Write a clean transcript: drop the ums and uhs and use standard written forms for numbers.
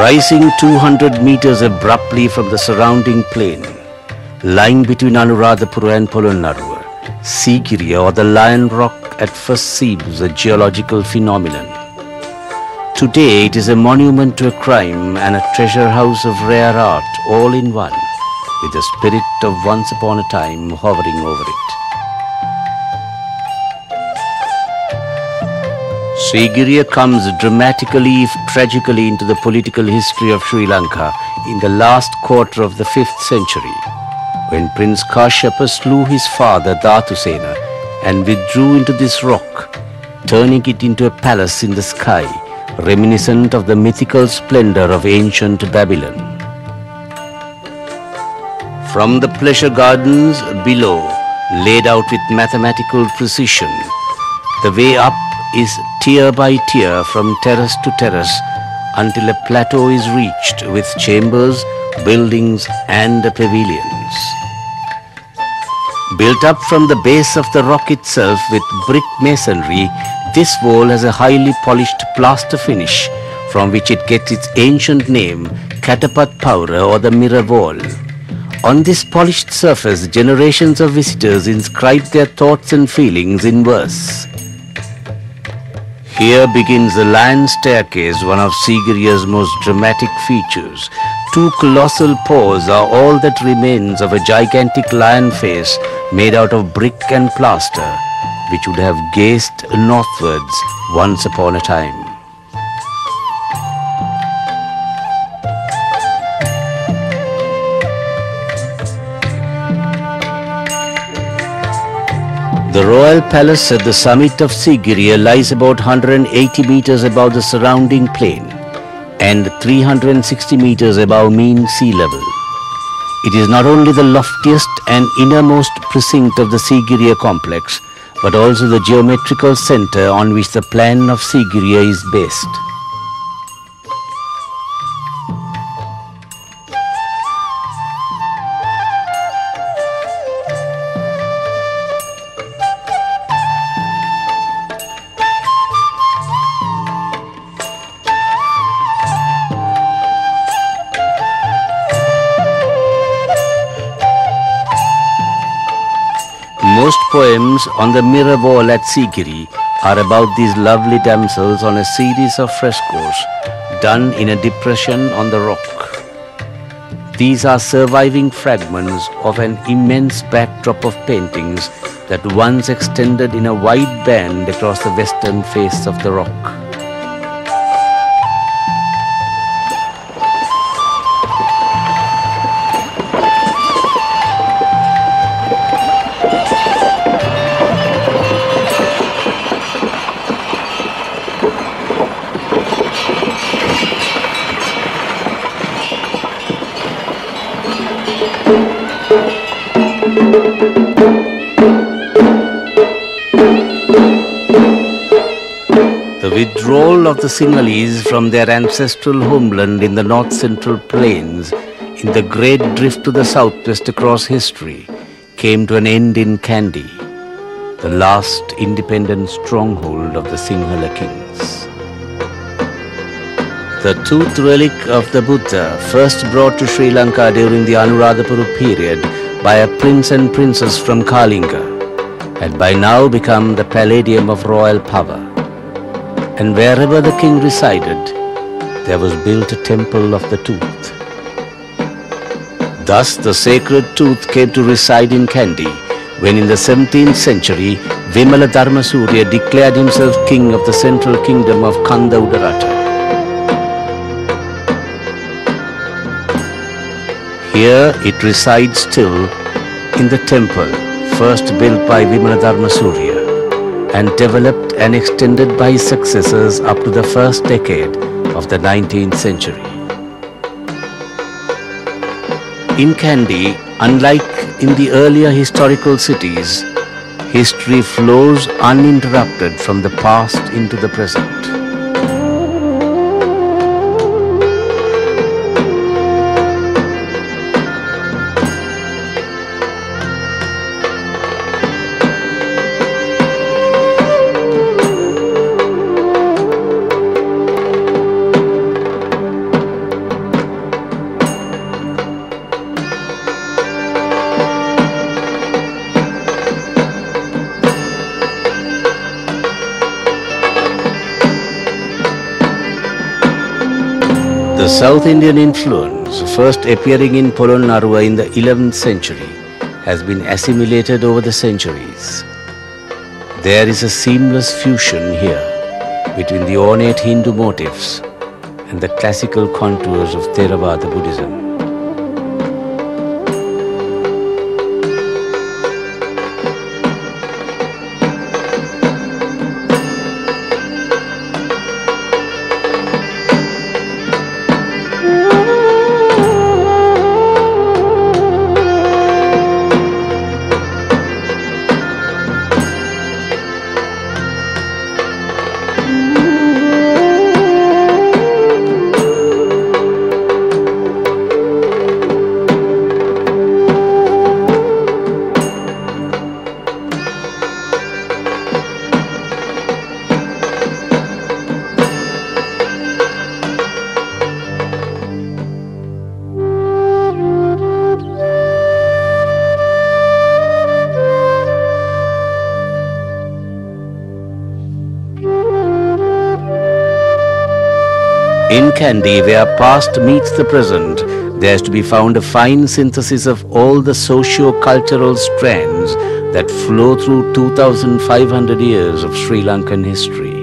Rising 200 meters abruptly from the surrounding plain, lying between Anuradhapura and Polonnaruwa, Sigiriya or the Lion Rock at first seems a geological phenomenon. Today it is a monument to a crime and a treasure house of rare art all in one, with the spirit of once upon a time hovering over it. Sigiriya comes dramatically if tragically into the political history of Sri Lanka in the last quarter of the 5th century, when Prince Kashyapa slew his father Dhatusena and withdrew into this rock, turning it into a palace in the sky, reminiscent of the mythical splendor of ancient Babylon. From the pleasure gardens below, laid out with mathematical precision, the way up is tier by tier from terrace to terrace until a plateau is reached with chambers, buildings and pavilions. Built up from the base of the rock itself with brick masonry, this wall has a highly polished plaster finish from which it gets its ancient name, Katapat Paura or the mirror wall. On this polished surface, generations of visitors inscribe their thoughts and feelings in verse. Here begins the Lion Staircase, one of Sigiriya's most dramatic features. 2 colossal paws are all that remains of a gigantic lion face made out of brick and plaster, which would have gazed northwards once upon a time. The royal palace at the summit of Sigiriya lies about 180 meters above the surrounding plain and 360 meters above mean sea level. It is not only the loftiest and innermost precinct of the Sigiriya complex, but also the geometrical center on which the plan of Sigiriya is based. Most poems on the mirror wall at Sigiri are about these lovely damsels on a series of frescoes done in a depression on the rock. These are surviving fragments of an immense backdrop of paintings that once extended in a wide band across the western face of the rock. The withdrawal of the Sinhalese from their ancestral homeland in the north-central plains, in the great drift to the southwest across history, came to an end in Kandy, the last independent stronghold of the Sinhala kings. The tooth relic of the Buddha, first brought to Sri Lanka during the Anuradhapura period by a prince and princess from Kalinga, had by now become the palladium of royal power. And wherever the king resided, there was built a temple of the tooth. Thus the sacred tooth came to reside in Kandy, when in the 17th century, Vimala Dharmasurya declared himself king of the central kingdom of Kanda Udarata. Here it resides still in the temple, first built by Vimala Dharmasurya, and developed and extended by his successors up to the first decade of the 19th century. In Kandy, unlike in the earlier historical cities, history flows uninterrupted from the past into the present. South Indian influence, first appearing in Polonnaruwa in the 11th century, has been assimilated over the centuries. There is a seamless fusion here between the ornate Hindu motifs and the classical contours of Theravada Buddhism. In Kandy, where past meets the present, there is to be found a fine synthesis of all the socio-cultural strands that flow through 2,500 years of Sri Lankan history.